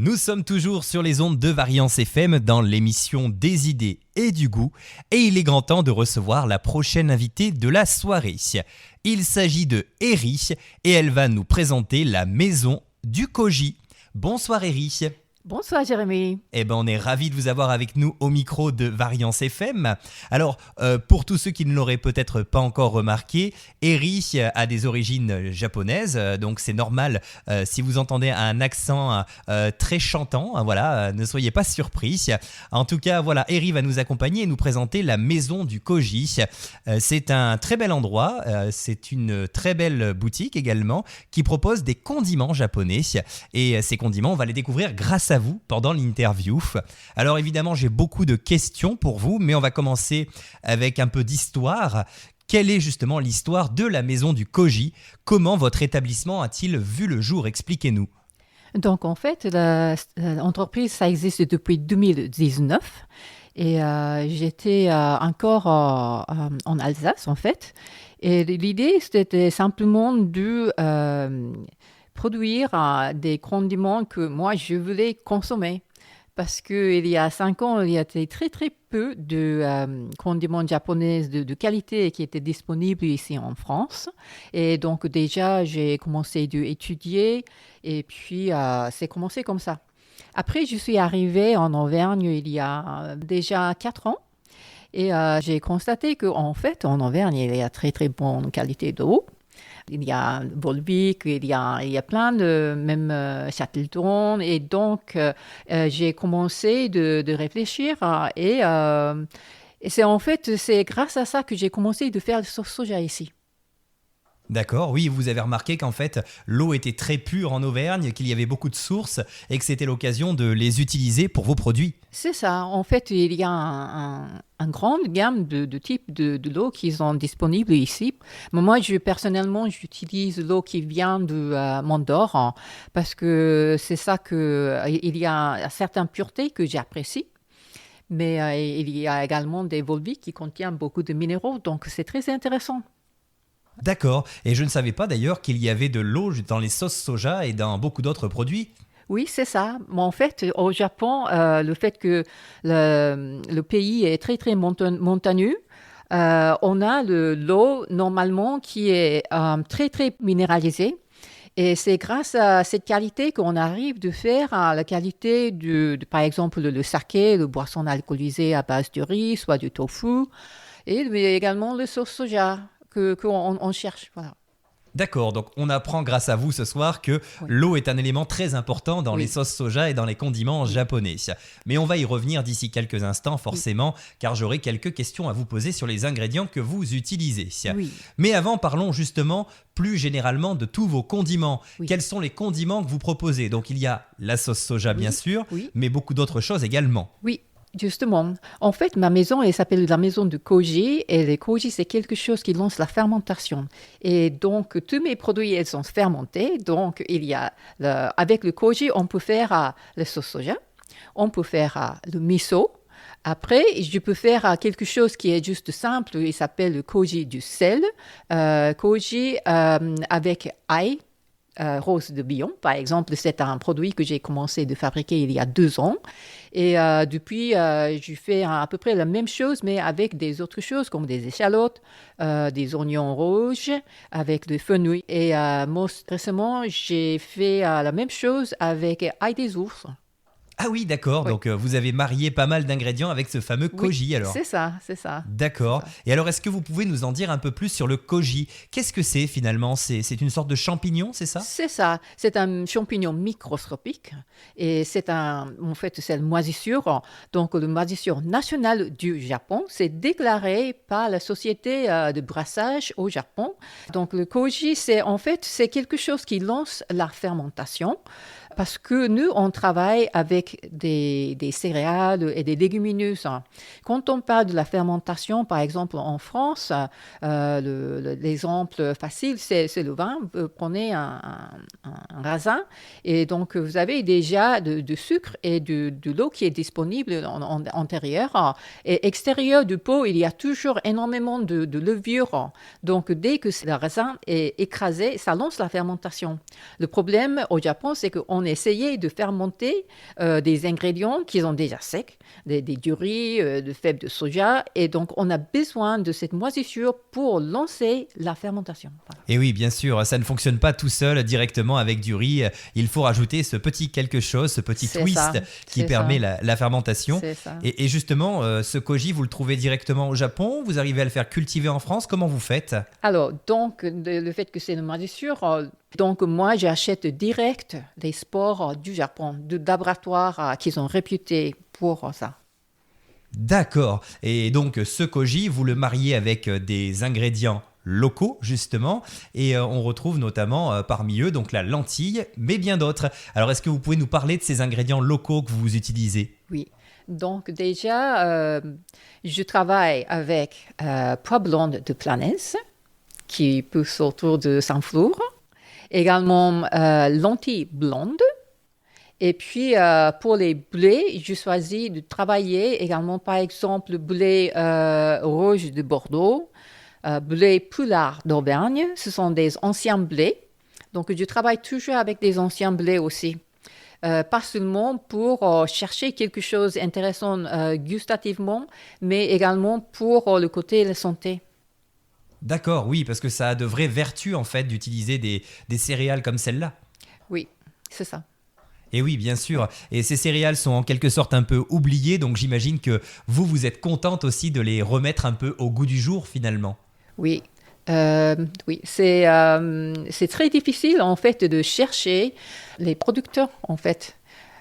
Nous sommes toujours sur les ondes de Variance FM dans l'émission Des idées et du goût et il est grand temps de recevoir la prochaine invitée de la soirée. Il s'agit de Eri et elle va nous présenter la maison du Koji. Bonsoir Eri. Bonsoir Jérémy. On est ravis de vous avoir avec nous au micro de Variance FM. Alors, pour tous ceux qui ne l'auraient peut-être pas encore remarqué, Eri a des origines japonaises, donc c'est normal si vous entendez un accent très chantant, voilà, ne soyez pas surpris. En tout cas, voilà, Eri va nous accompagner et nous présenter la maison du Koji. C'est un très bel endroit, c'est une très belle boutique également qui propose des condiments japonais et ces condiments, on va les découvrir grâce à vous pendant l'interview. Alors évidemment, j'ai beaucoup de questions pour vous, mais on va commencer avec un peu d'histoire. Quelle est justement l'histoire de la maison du Koji ? Comment votre établissement a-t-il vu le jour ? Expliquez-nous. Donc en fait, l'entreprise, ça existe depuis 2019 et j'étais encore en Alsace en fait. Et l'idée, c'était simplement de produire des condiments que moi, je voulais consommer. Parce qu'il y a 5 ans, il y avait très, très peu de condiments japonais de qualité qui étaient disponibles ici en France. Et donc, déjà, j'ai commencé à étudier et puis c'est commencé comme ça. Après, je suis arrivée en Auvergne il y a déjà 4 ans. Et j'ai constaté qu'en fait, en Auvergne, il y a très, très bonne qualité d'eau. Il y a Volvic, il y a plein de, même Châtellerault. Et donc, j'ai commencé de réfléchir. Et c'est grâce à ça que j'ai commencé de faire le sauce soja ici. D'accord, oui, vous avez remarqué qu'en fait, l'eau était très pure en Auvergne, qu'il y avait beaucoup de sources et que c'était l'occasion de les utiliser pour vos produits. C'est ça. En fait, il y a une grande gamme de types de l'eau qui sont disponibles ici. Mais moi, personnellement, j'utilise l'eau qui vient de Mondor parce que c'est ça il y a certaines puretés que j'apprécie. Mais il y a également des Volvic qui contiennent beaucoup de minéraux, donc c'est très intéressant. D'accord, et je ne savais pas d'ailleurs qu'il y avait de l'eau dans les sauces soja et dans beaucoup d'autres produits. Oui, c'est ça. Mais en fait, au Japon, le fait que le pays est très, très montagneux, on a l'eau normalement qui est très, très minéralisée. Et c'est grâce à cette qualité qu'on arrive de faire la qualité par exemple, le saké, le boisson alcoolisée à base de riz, soit du tofu, mais également le sauce soja qu'on cherche. Voilà. D'accord, donc on apprend grâce à vous ce soir que l'eau est un élément très important dans les sauces soja et dans les condiments japonais. Mais on va y revenir d'ici quelques instants forcément, car j'aurai quelques questions à vous poser sur les ingrédients que vous utilisez. Oui. Mais avant, parlons justement plus généralement de tous vos condiments. Quels sont les condiments que vous proposez ? Donc il y a la sauce soja bien sûr, mais beaucoup d'autres choses également. Oui. Justement, en fait, ma maison, elle s'appelle la maison du Koji, et le Koji, c'est quelque chose qui lance la fermentation. Et donc, tous mes produits, ils sont fermentés. Donc, avec le Koji, on peut faire le sauce soja, on peut faire le miso. Après, je peux faire quelque chose qui est juste simple, il s'appelle le Koji du sel. Koji avec ail. Rose de Bion, par exemple, c'est un produit que j'ai commencé de fabriquer il y a 2 ans. Et depuis, je fais à peu près la même chose, mais avec des autres choses comme des échalotes, des oignons rouges, avec des fenouil. Et récemment, j'ai fait la même chose avec ail des ours. Ah oui, d'accord. Donc, vous avez marié pas mal d'ingrédients avec ce fameux Koji, alors. C'est ça. D'accord. Et alors, est-ce que vous pouvez nous en dire un peu plus sur le Koji ? Qu'est-ce que c'est finalement ? C'est une sorte de champignon, c'est ça ? C'est ça. C'est un champignon microscopique. Et en fait, c'est une moisissure. Donc, la moisissure nationale du Japon, c'est déclaré par la société de brassage au Japon. Donc, le Koji, c'est quelque chose qui lance la fermentation. Parce que nous, on travaille avec des céréales et des légumineuses. Quand on parle de la fermentation, par exemple, en France, l'exemple facile, c'est le vin. Vous prenez un raisin et donc vous avez déjà du sucre et de l'eau qui est disponible en intérieur. Et extérieur du pot, il y a toujours énormément de levure. Donc, dès que le raisin est écrasé, ça lance la fermentation. Le problème au Japon, c'est qu'on essayait de fermenter des ingrédients qui sont déjà secs, du riz, de fèves de soja. Et donc, on a besoin de cette moisissure pour lancer la fermentation. Voilà. Et oui, bien sûr, ça ne fonctionne pas tout seul directement avec du riz. Il faut rajouter ce petit quelque chose, ce petit twist qui permet la fermentation. C'est ça. Et justement, ce koji, vous le trouvez directement au Japon? Vous arrivez à le faire cultiver en France? Comment vous faites? Alors, donc, le fait que c'est une moisissure, donc moi, j'achète direct des spores du Japon, de laboratoires qui sont réputés pour ça. D'accord. Et donc, ce koji, vous le mariez avec des ingrédients locaux, justement, et on retrouve notamment parmi eux donc la lentille, mais bien d'autres. Alors, est-ce que vous pouvez nous parler de ces ingrédients locaux que vous utilisez? Oui. Donc déjà, je travaille avec pois blonde de Planès, qui pousse autour de Saint-Flour. Également, lentilles blondes. Et puis, pour les blés, je choisis de travailler également, par exemple, le blé rouge de Bordeaux, blé poulard d'Auvergne. Ce sont des anciens blés. Donc, je travaille toujours avec des anciens blés aussi. Pas seulement pour chercher quelque chose d'intéressant gustativement, mais également pour le côté de la santé. D'accord, oui, parce que ça a de vraies vertus en fait d'utiliser des céréales comme celle-là. Oui, c'est ça. Et oui, bien sûr. Et ces céréales sont en quelque sorte un peu oubliées, donc j'imagine que vous êtes contente aussi de les remettre un peu au goût du jour finalement. Oui. Oui, c'est très difficile en fait de chercher les producteurs en fait.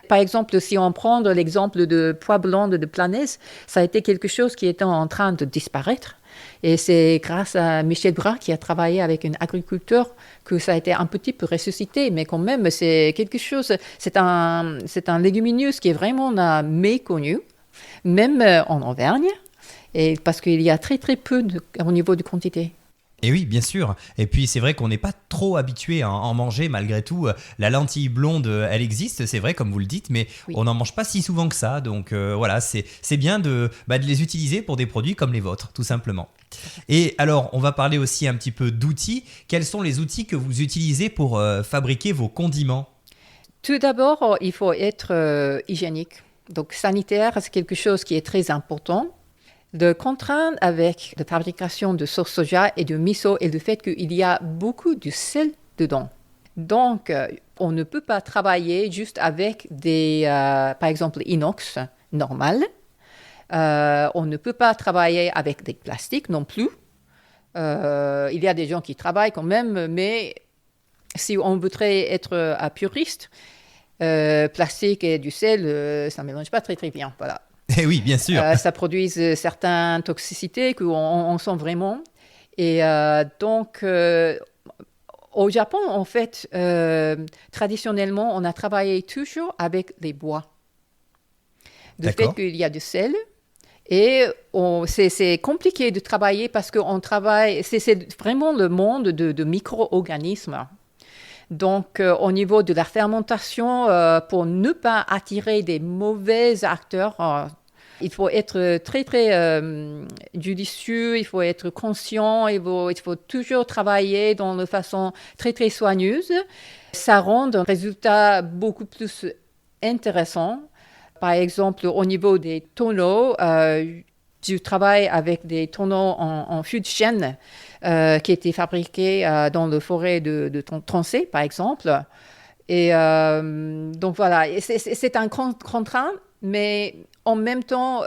Par exemple, si on prend l'exemple de pois blonde de Planès, ça a été quelque chose qui était en train de disparaître. Et c'est grâce à Michel Bras qui a travaillé avec un agriculteur que ça a été un petit peu ressuscité. Mais quand même, c'est quelque chose, c'est un légumineuse qui est vraiment méconnu, même en Auvergne, et parce qu'il y a très très peu au niveau de quantité. Et oui, bien sûr. Et puis c'est vrai qu'on n'est pas trop habitué à en manger malgré tout. La lentille blonde, elle existe, c'est vrai comme vous le dites, mais Oui. on n'en mange pas si souvent que ça. Donc voilà, c'est bien de les utiliser pour des produits comme les vôtres, tout simplement. Et alors, on va parler aussi un petit peu d'outils. Quels sont les outils que vous utilisez pour fabriquer vos condiments? Tout d'abord, il faut être hygiénique. Donc sanitaire, c'est quelque chose qui est très important. De contrainte avec la fabrication de sauce soja et de miso et le fait qu'il y a beaucoup de sel dedans. Donc, on ne peut pas travailler juste avec par exemple, inox normal. On ne peut pas travailler avec des plastiques non plus. Il y a des gens qui travaillent quand même, mais si on voudrait être un puriste, plastique et du sel, ça ne mélange pas très très bien. Voilà. Eh oui, bien sûr. Ça produit certaines toxicités qu'on sent vraiment. Et donc, au Japon, en fait, traditionnellement, on a travaillé toujours avec les bois. Le fait qu'il y a du sel. Et c'est compliqué de travailler parce qu'on travaille, c'est vraiment le monde de micro-organismes. Donc, au niveau de la fermentation, pour ne pas attirer des mauvais acteurs, il faut être très, très judicieux, il faut être conscient, il faut toujours travailler de façon très, très soigneuse. Ça rend un résultat beaucoup plus intéressant. Par exemple, au niveau des tonneaux, je travaille avec des tonneaux en fût de chêne qui étaient fabriqués dans la forêt de Tronchet, par exemple. Et donc voilà, c'est un contraint, mais en même temps,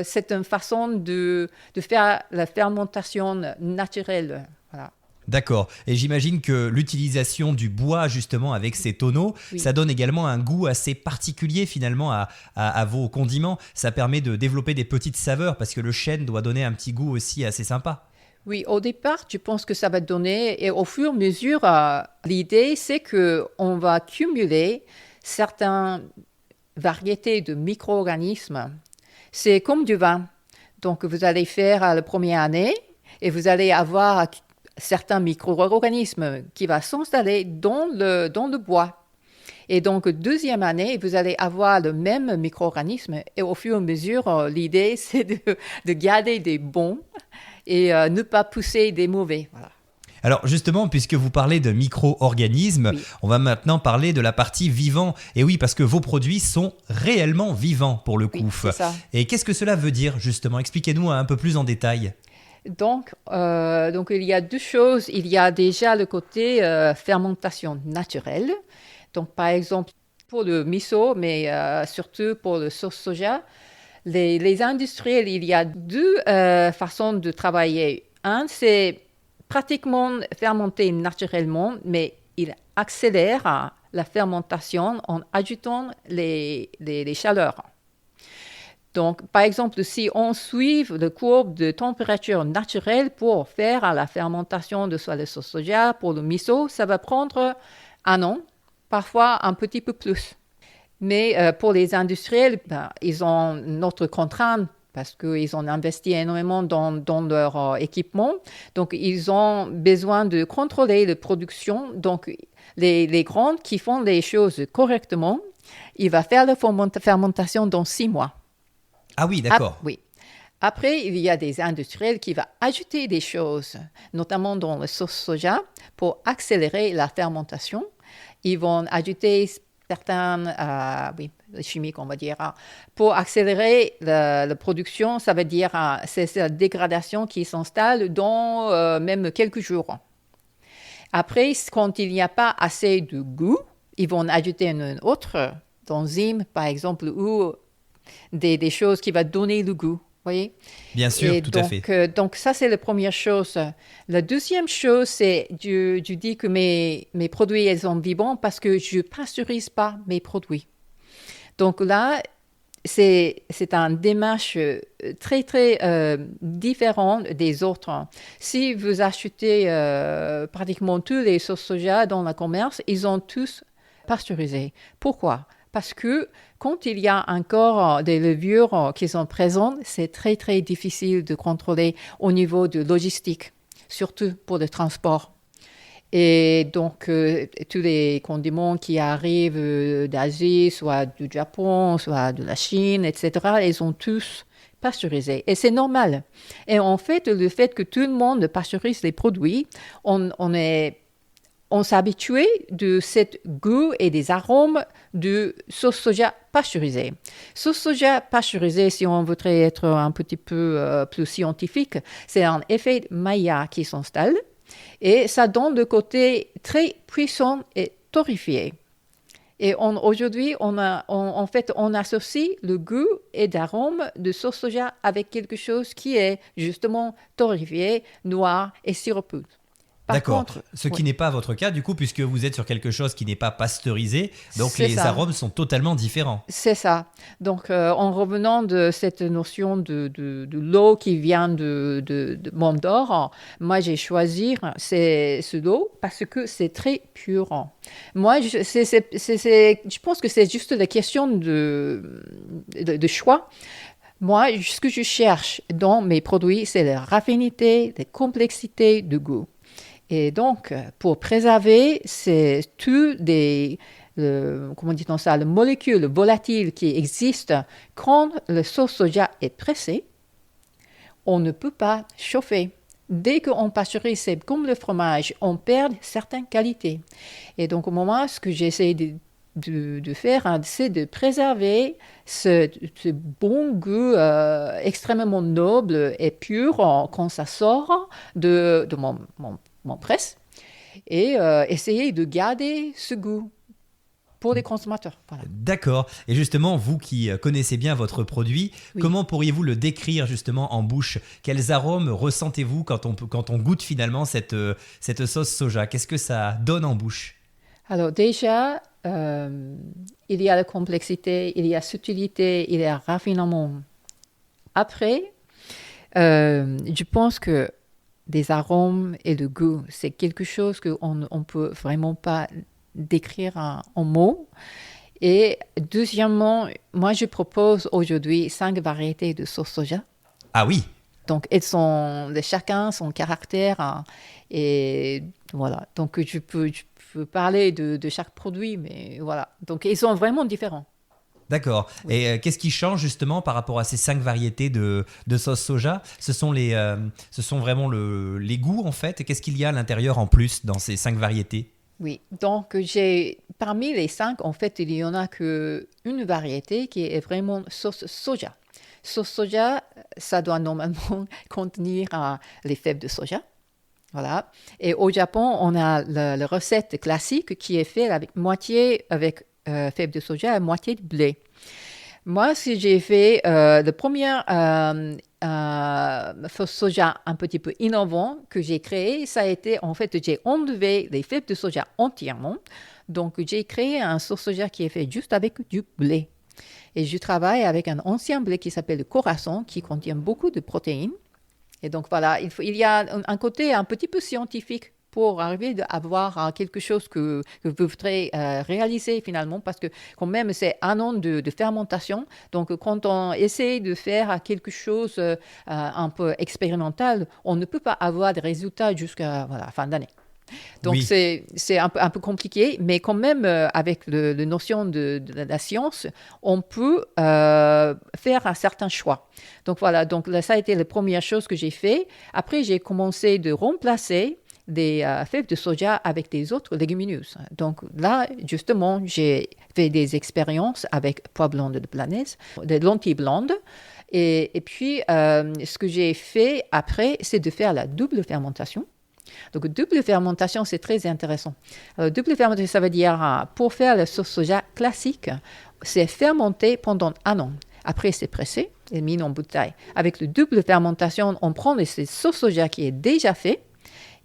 c'est une façon de faire la fermentation naturelle. Voilà. D'accord. Et j'imagine que l'utilisation du bois justement avec ces tonneaux, Oui. Ça donne également un goût assez particulier finalement à vos condiments. Ça permet de développer des petites saveurs parce que le chêne doit donner un petit goût aussi assez sympa. Oui, au départ, je pense que ça va donner, et au fur et à mesure, l'idée, c'est qu'on va cumuler certaines variétés de micro-organismes. C'est comme du vin. Donc, vous allez faire la première année et vous allez avoir certains micro-organismes qui vont s'installer dans le bois. Et donc, deuxième année, vous allez avoir le même micro-organisme. Et au fur et à mesure, l'idée, c'est de garder des bons et ne pas pousser des mauvais. Voilà. Alors justement, puisque vous parlez de micro-organismes, Oui, on va maintenant parler de la partie vivant. Et oui, parce que vos produits sont réellement vivants pour le oui, coup. c'est ça. Et qu'est-ce que cela veut dire justement? Expliquez-nous un peu plus en détail. Donc, il y a deux choses. Il y a déjà le côté fermentation naturelle. Donc, par exemple, pour le miso, mais surtout pour le sauce soja, les industriels, il y a deux façons de travailler. Un, c'est pratiquement fermenter naturellement, mais il accélère la fermentation en ajoutant les chaleurs. Donc, par exemple, si on suit la courbe de température naturelle pour faire la fermentation de soit le sauce soja, pour le miso, ça va prendre un an, parfois un petit peu plus. Mais pour les industriels, ils ont une autre contrainte parce qu'ils ont investi énormément dans leur équipement. Donc, ils ont besoin de contrôler la production. Donc, les grandes qui font les choses correctement, ils vont faire la fermentation dans 6 mois. Ah oui, d'accord. Oui. Après, il y a des industriels qui vont ajouter des choses, notamment dans la sauce soja, pour accélérer la fermentation. Ils vont ajouter certaines chimiques, on va dire, pour accélérer la production. Ça veut dire c'est la dégradation qui s'installe dans même quelques jours. Après, quand il n'y a pas assez de goût, ils vont ajouter une autre enzyme, par exemple, ou des choses qui vont donner le goût. Voyez? Bien sûr, Et tout à fait. donc, ça, c'est la première chose. La deuxième chose, c'est je dis que mes produits, ils sont vivants parce que je ne pasteurise pas mes produits. Donc là, c'est une démarche très, très différente des autres. Si vous achetez pratiquement tous les sauces soja dans le commerce, ils ont tous pasteurisé. Pourquoi? Parce que quand il y a encore des levures qui sont présentes, c'est très, très difficile de contrôler au niveau de logistique, surtout pour le transport. Et donc, tous les condiments qui arrivent d'Asie, soit du Japon, soit de la Chine, etc., ils sont tous pasteurisés. Et c'est normal. Et en fait, le fait que tout le monde pasteurise les produits, on s'est habitué de ce goût et des arômes de sauce soja pasteurisée. Sauce soja pasteurisée, si on voudrait être un petit peu plus scientifique, c'est un effet Maillard qui s'installe et ça donne le côté très puissant et torréfié. Et aujourd'hui, en fait, on associe le goût et l'arôme de sauce soja avec quelque chose qui est justement torréfié, noir et sirupeux. Par D'accord. contre, Ce qui oui, n'est pas votre cas, du coup, puisque vous êtes sur quelque chose qui n'est pas pasteurisé, donc c'est les ça. arômes sont totalement différents. C'est ça. Donc, en revenant de cette notion de l'eau qui vient de Mont d'Or, moi, j'ai choisi ce lot parce que c'est très pur. Moi, je pense que c'est juste la question de choix. Moi, ce que je cherche dans mes produits, c'est la raffinité, la complexité de goût. Et donc, pour préserver, c'est tout comment dit-on ça, les molécules volatiles qui existent quand le sauce soja est pressé, on ne peut pas chauffer. Dès qu'on pasteurise, c'est comme le fromage, on perd certaines qualités. Et donc, au moment, ce que j'essaie de faire, c'est de préserver ce bon goût extrêmement noble et pur quand ça sort de mon presse et essayer de garder ce goût pour les consommateurs. Voilà. D'accord. Et justement, vous qui connaissez bien votre produit, Oui. comment pourriez-vous le décrire justement en bouche? Quels arômes ressentez-vous quand on goûte finalement cette sauce soja? Qu'est-ce que ça donne en bouche? Alors déjà, il y a la complexité, il y a la subtilité, il y a le raffinement. Après, je pense que des arômes et le goût, c'est quelque chose qu'on ne peut vraiment pas décrire en mots. Et deuxièmement, moi, je propose aujourd'hui 5 variétés de sauce soja. Ah oui, Donc, elles sont chacun son caractère. Et voilà. Donc, je peux parler de chaque produit, mais voilà. Donc, ils sont vraiment différents. D'accord. Oui. Et qu'est-ce qui change justement par rapport à ces 5 variétés de sauce soja? Ce sont vraiment les goûts en fait. Et qu'est-ce qu'il y a à l'intérieur en plus dans ces 5 variétés? Oui, donc parmi les 5, en fait, il y en a qu'une variété qui est vraiment sauce soja. Sauce soja, ça doit normalement contenir les fèves de soja. Voilà. Et au Japon, on a la recette classique qui est faite avec moitié avec fèves de soja et moitié de blé. Moi, si j'ai fait le premier sauce soja un petit peu innovant que j'ai créé, ça a été, en fait, j'ai enlevé les fèves de soja entièrement. Donc, j'ai créé un sauce soja qui est fait juste avec du blé. Et je travaille avec un ancien blé qui s'appelle le Corazon, qui contient beaucoup de protéines. Et donc, voilà, il y a un côté un petit peu scientifique pour arriver à avoir quelque chose que vous voudrez réaliser finalement, parce que quand même, c'est un an de fermentation. Donc, quand on essaie de faire quelque chose un peu expérimental, on ne peut pas avoir de résultats jusqu'à la fin d'année. Donc, Oui. c'est un peu compliqué, mais quand même, avec la notion de la science, on peut faire un certain choix. Donc, voilà, donc là, ça a été la première chose que j'ai fait. Après, j'ai commencé de remplacer des fèves de soja avec des autres légumineuses. Donc là, justement, j'ai fait des expériences avec pois blanc de Planaise, des lentilles blondes. Et puis, ce que j'ai fait après, c'est de faire la double fermentation. Donc, double fermentation, c'est très intéressant. Double fermentation, ça veut dire, pour faire la sauce soja classique, c'est fermenté pendant un an. Après, c'est pressé et mis en bouteille. Avec la double fermentation, on prend cette sauce soja qui est déjà faite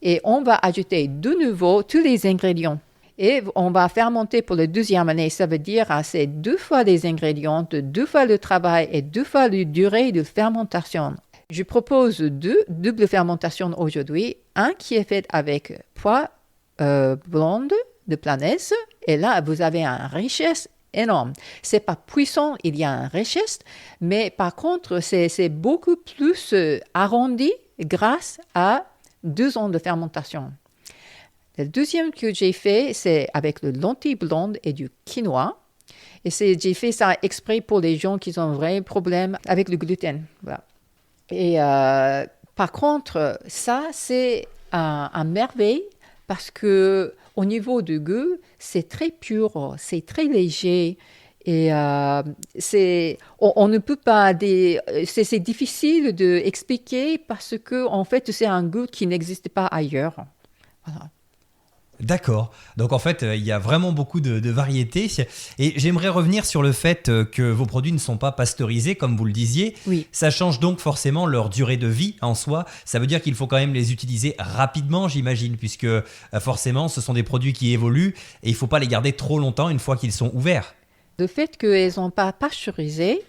et on va ajouter de nouveau tous les ingrédients. Et on va fermenter pour la deuxième année. Ça veut dire c'est 2 fois les ingrédients, 2 fois le travail et 2 fois la durée de fermentation. Je propose 2 doubles fermentations aujourd'hui. Un qui est fait avec pois blonde de Planaise. Et là, vous avez une richesse énorme. C'est pas puissant, il y a une richesse, mais par contre, c'est beaucoup plus arrondi grâce à 2 ans de fermentation. Le deuxième que j'ai fait, c'est avec le lentilles blonde et du quinoa. Et j'ai fait ça exprès pour les gens qui ont un vrai problème avec le gluten. Voilà. Et par contre, ça, c'est un merveille parce que au niveau du goût, c'est très pur, c'est très léger. Et on ne peut pas, c'est difficile d'expliquer parce que en fait, c'est un goût qui n'existe pas ailleurs. Voilà. D'accord. Donc en fait, il y a vraiment beaucoup de variétés. Et j'aimerais revenir sur le fait que vos produits ne sont pas pasteurisés, comme vous le disiez. Oui. Ça change donc forcément leur durée de vie en soi. Ça veut dire qu'il faut quand même les utiliser rapidement, j'imagine, puisque forcément, ce sont des produits qui évoluent et il ne faut pas les garder trop longtemps une fois qu'ils sont ouverts. Le fait qu'elles ne sont pas pasteurisées,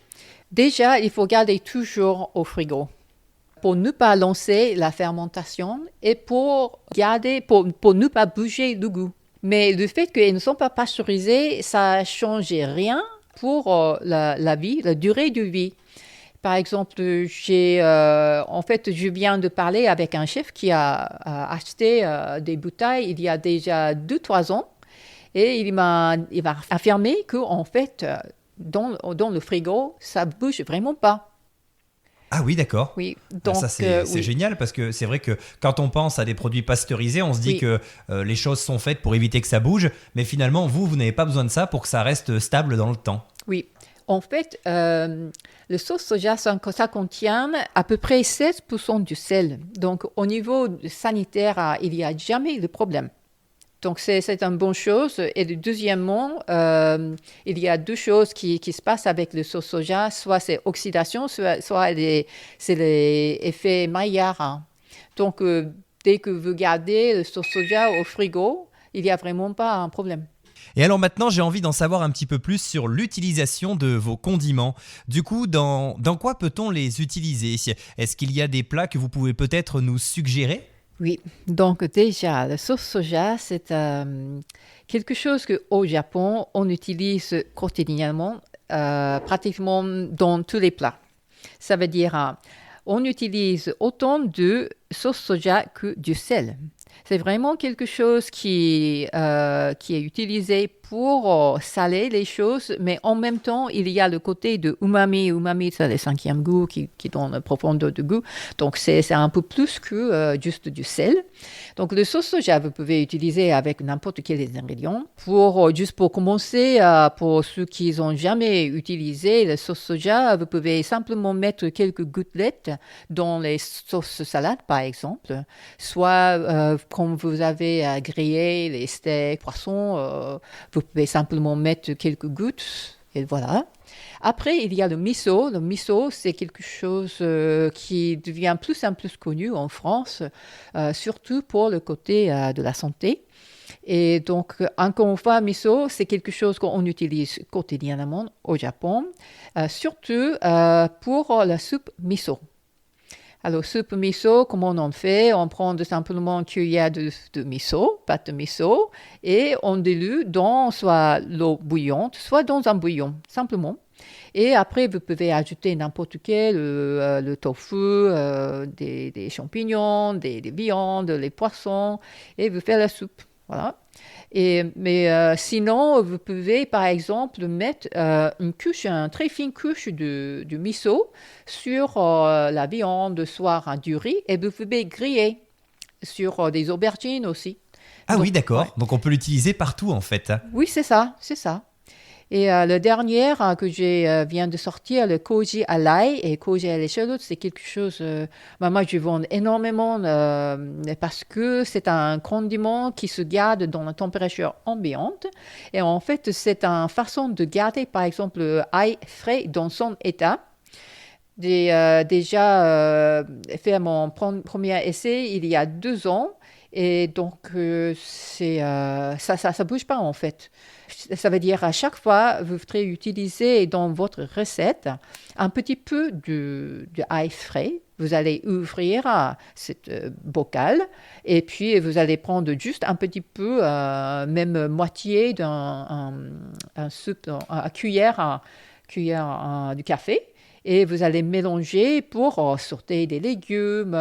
déjà, il faut garder toujours au frigo pour ne pas lancer la fermentation et pour ne pas bouger le goût. Mais le fait qu'elles ne sont pas pasteurisées, ça ne change rien pour la vie, la durée de vie. Par exemple, je viens de parler avec un chef qui a acheté des bouteilles il y a déjà 2-3 ans. Et il m'a affirmé qu'en fait, dans le frigo, ça ne bouge vraiment pas. Ah oui, d'accord. Oui, donc Ça, c'est oui. génial parce que c'est vrai que quand on pense à des produits pasteurisés, on se dit Oui. que les choses sont faites pour éviter que ça bouge. Mais finalement, vous n'avez pas besoin de ça pour que ça reste stable dans le temps. Oui. En fait, le sauce soja, ça contient à peu près 16% du sel. Donc, au niveau sanitaire, il n'y a jamais de problème. Donc, c'est une bonne chose. Et deuxièmement, il y a 2 choses qui se passent avec le sauce soja. Soit c'est oxydation, soit c'est l'effet Maillard. Hein. Donc, dès que vous gardez le sauce soja au frigo, il n'y a vraiment pas un problème. Et alors maintenant, j'ai envie d'en savoir un petit peu plus sur l'utilisation de vos condiments. Du coup, dans quoi peut-on les utiliser? Est-ce qu'il y a des plats que vous pouvez peut-être nous suggérer? Oui, donc déjà, la sauce soja, c'est quelque chose qu'au Japon, on utilise quotidiennement, pratiquement dans tous les plats. Ça veut dire, on utilise autant de sauce soja que du sel. C'est vraiment quelque chose qui est utilisé pour saler les choses, mais en même temps, il y a le côté de umami. Umami, c'est le cinquième goût qui donne une profondeur de goût. Donc, c'est un peu plus que juste du sel. Donc, le sauce soja, vous pouvez utiliser avec n'importe quel ingrédient. Juste pour commencer, pour ceux qui n'ont jamais utilisé le sauce soja, vous pouvez simplement mettre quelques gouttelettes dans les sauces salades, par exemple. Soit, quand vous avez grillé les steaks, poissons, vous pouvez simplement mettre quelques gouttes et voilà. Après, il y a le miso. Le miso, c'est quelque chose qui devient plus en plus connu en France, surtout pour le côté de la santé. Et donc, encore une fois, miso, c'est quelque chose qu'on utilise quotidiennement au Japon, surtout pour la soupe miso. Alors, soupe miso, comment on en fait? On prend simplement une cuillère de miso, pâte de miso, et on dilue dans soit l'eau bouillante, soit dans un bouillon, simplement. Et après, vous pouvez ajouter n'importe quel, le tofu, des champignons, des viandes, les poissons, et vous faites la soupe. Voilà. Mais sinon, vous pouvez par exemple mettre une très fine couche de miso sur la viande, soit du riz, et vous pouvez griller sur des aubergines aussi. Ah Donc, oui, d'accord. ouais. Donc on peut l'utiliser partout en fait. Oui, c'est ça, c'est ça. Et le dernier que je viens de sortir, le koji à l'ail et koji à l'échalote, c'est quelque chose, moi je vends énormément parce que c'est un condiment qui se garde dans la température ambiante. Et en fait, c'est une façon de garder, par exemple, l'ail frais dans son état. J'ai déjà fait mon premier essai il y a 2 ans. Et donc, ça bouge pas en fait. Ça veut dire à chaque fois, vous devrez utiliser dans votre recette un petit peu de ail frais. Vous allez ouvrir cette bocal et puis vous allez prendre juste un petit peu, même moitié d'un soupe, à cuillère du café. Et vous allez mélanger pour sauter des légumes,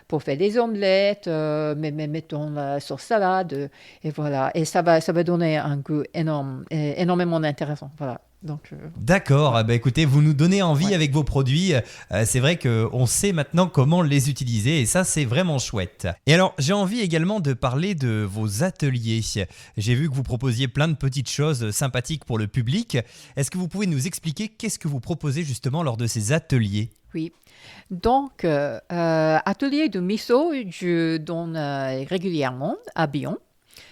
pour faire des omelettes, mettons la sauce salade, et voilà. Et ça va donner un goût énormément intéressant. Voilà. Donc, D'accord, ouais. ah bah écoutez, vous nous donnez envie Ouais. avec vos produits. C'est vrai qu'on sait maintenant comment les utiliser et ça c'est vraiment chouette. Et alors j'ai envie également de parler de vos ateliers. J'ai vu que vous proposiez plein de petites choses sympathiques pour le public. Est-ce que vous pouvez nous expliquer qu'est-ce que vous proposez justement lors de ces ateliers ? Oui. Donc, atelier de miso, je donne régulièrement à Bion,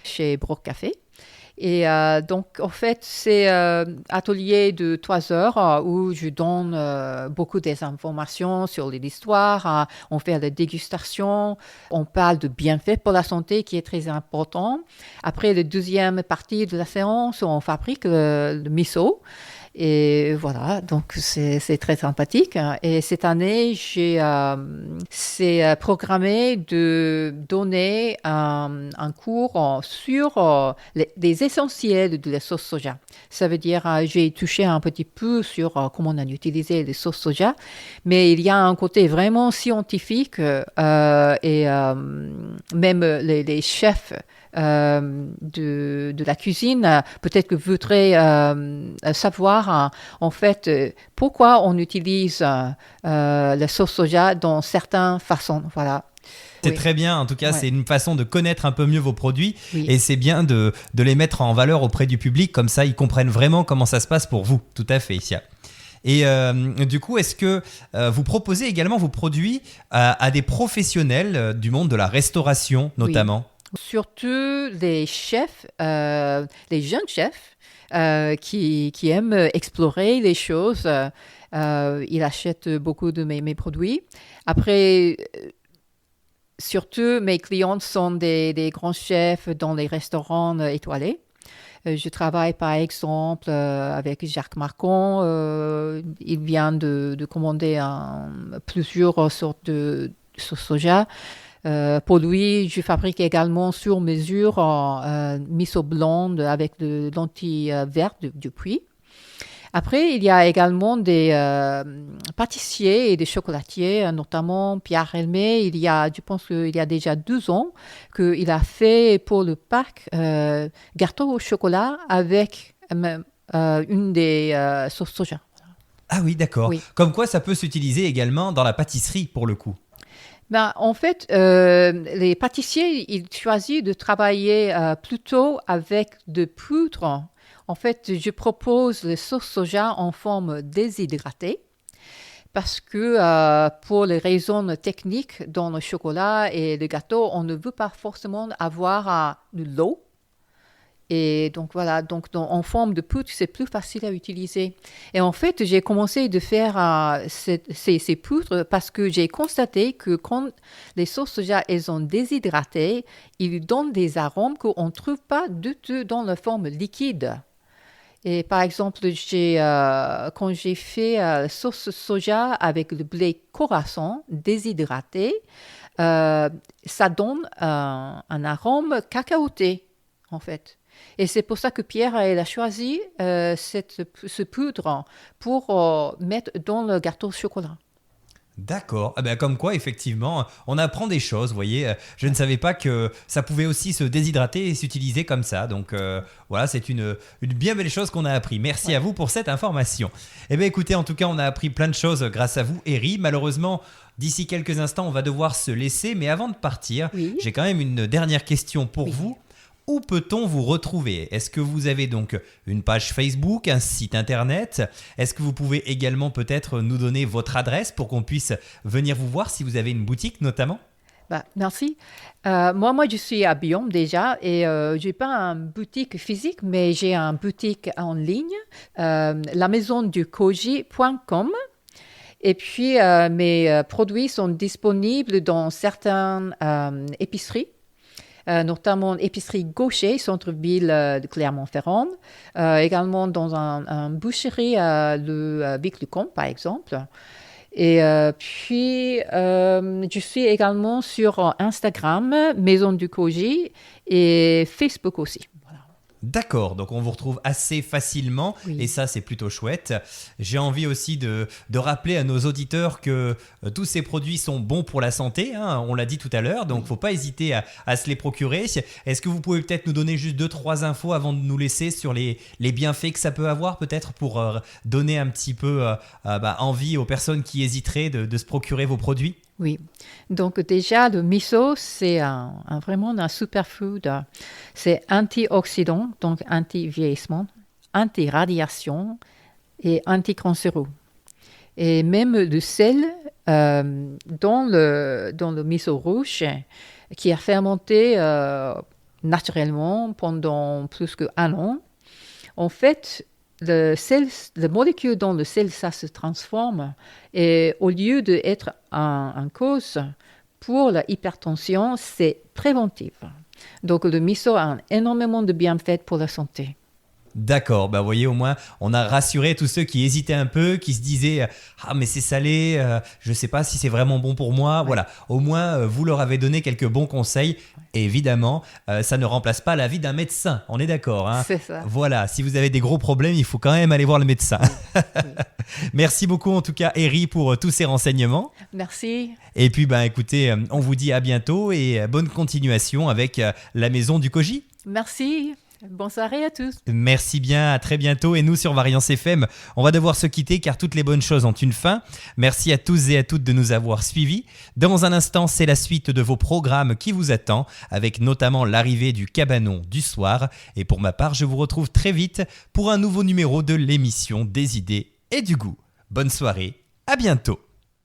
chez Broc Café. Et donc, en fait, c'est atelier de 3 heures où je donne beaucoup des informations sur l'histoire. On fait la dégustation. On parle de bienfaits pour la santé qui est très important. Après, la deuxième partie de la séance, on fabrique le miso. Et voilà, donc c'est très sympathique. Et cette année, c'est programmé de donner un cours sur les essentiels de la sauce soja. Ça veut dire, j'ai touché un petit peu sur comment on a utilisé les sauces soja, mais il y a un côté vraiment scientifique et même les chefs de la cuisine, peut-être que vous voudrez savoir en fait pourquoi on utilise la sauce soja dans certaines façons. Voilà. C'est Oui. très bien, en tout cas, Ouais. c'est une façon de connaître un peu mieux vos produits Oui. et c'est bien de les mettre en valeur auprès du public, comme ça ils comprennent vraiment comment ça se passe pour vous. Tout à fait. Et du coup, est-ce que vous proposez également vos produits à des professionnels du monde de la restauration notamment ? Surtout les chefs, les jeunes chefs qui aiment explorer les choses. Ils achètent beaucoup de mes produits. Après, surtout, mes clients sont des grands chefs dans les restaurants étoilés. Je travaille par exemple avec Jacques Marcon. Il vient de commander plusieurs sortes de sauce soja. Pour lui, je fabrique également sur mesure miso blonde avec de lentilles vertes du puits. Après, il y a également des pâtissiers et des chocolatiers, notamment Pierre Hermé. Je pense qu'il y a déjà 2 ans, qu'il a fait pour le Pâques gâteau au chocolat avec une des sauces soja. Ah oui, d'accord. Oui. Comme quoi, ça peut s'utiliser également dans la pâtisserie pour le coup. Ben, en fait, les pâtissiers, ils choisissent de travailler plutôt avec de poudre. En fait, je propose les sauces soja en forme déshydratée parce que pour les raisons techniques dans le chocolat et le gâteau, on ne veut pas forcément avoir de l'eau. Et donc voilà, en forme de poudre, c'est plus facile à utiliser. Et en fait, j'ai commencé de faire ces poudres parce que j'ai constaté que quand les sauces soja, elles sont déshydratées, ils donnent des arômes qu'on ne trouve pas du tout dans la forme liquide. Et par exemple, quand j'ai fait sauce soja avec le blé Khorasan déshydraté, ça donne un arôme cacaoté, en fait. Et c'est pour ça que Pierre elle a choisi ce poudre pour mettre dans le gâteau au chocolat. D'accord. Ah ben, comme quoi, effectivement, on apprend des choses, vous voyez. Je ne savais pas que ça pouvait aussi se déshydrater et s'utiliser comme ça. Donc voilà, c'est une bien belle chose qu'on a appris. Merci à vous pour cette information. Eh bien écoutez, en tout cas, on a appris plein de choses grâce à vous, Eri. Malheureusement, d'ici quelques instants, on va devoir se laisser. Mais avant de partir, j'ai quand même une dernière question pour vous. Où peut-on vous retrouver? Est-ce que vous avez donc une page Facebook, un site internet? Est-ce que vous pouvez également peut-être nous donner votre adresse pour qu'on puisse venir vous voir si vous avez une boutique notamment? Merci. Moi, je suis à Biome déjà et je n'ai pas une boutique physique, mais j'ai une boutique en ligne, lamaisonducogi.com. Et puis, mes produits sont disponibles dans certaines épiceries. Notamment épicerie Gaucher, centre-ville de Clermont-Ferrand, également dans une boucherie de Vic-le-Comte, par exemple. Et puis, je suis également sur Instagram, Maison du Koji, et Facebook aussi. D'accord, donc on vous retrouve assez facilement et ça c'est plutôt chouette. J'ai envie aussi de rappeler à nos auditeurs que tous ces produits sont bons pour la santé, hein, on l'a dit tout à l'heure, donc faut pas hésiter à se les procurer. Est-ce que vous pouvez peut-être nous donner juste 2-3 infos avant de nous laisser sur les bienfaits que ça peut avoir peut-être pour donner un petit peu envie aux personnes qui hésiteraient de se procurer vos produits? Oui, donc déjà le miso, c'est vraiment un superfood. C'est antioxydant, donc anti-vieillissement, anti-radiation et anti-cancéreux. Et même le sel dans le miso rouge qui a fermenté naturellement pendant plus qu'1 an. En fait, la molécule dans le sel, ça se transforme et au lieu d'être en cause pour la hypertension, c'est préventif. Donc le miso a énormément de bienfaits pour la santé. D'accord, vous voyez, au moins on a rassuré tous ceux qui hésitaient un peu, qui se disaient ah mais c'est salé, je sais pas si c'est vraiment bon pour moi. Voilà, au moins vous leur avez donné quelques bons conseils. Et évidemment, ça ne remplace pas l'avis d'un médecin, on est d'accord, hein? C'est ça. Voilà, si vous avez des gros problèmes, il faut quand même aller voir le médecin. Merci beaucoup en tout cas, Eri, pour tous ces renseignements. Merci. Et puis écoutez, on vous dit à bientôt et bonne continuation avec la Maison du Koji. Merci. Bonne soirée à tous. Merci bien, à très bientôt. Et nous, sur Variance FM, on va devoir se quitter car toutes les bonnes choses ont une fin. Merci à tous et à toutes de nous avoir suivis. Dans un instant, c'est la suite de vos programmes qui vous attend, avec notamment l'arrivée du cabanon du soir. Et pour ma part, je vous retrouve très vite pour un nouveau numéro de l'émission des idées et du goût. Bonne soirée, à bientôt.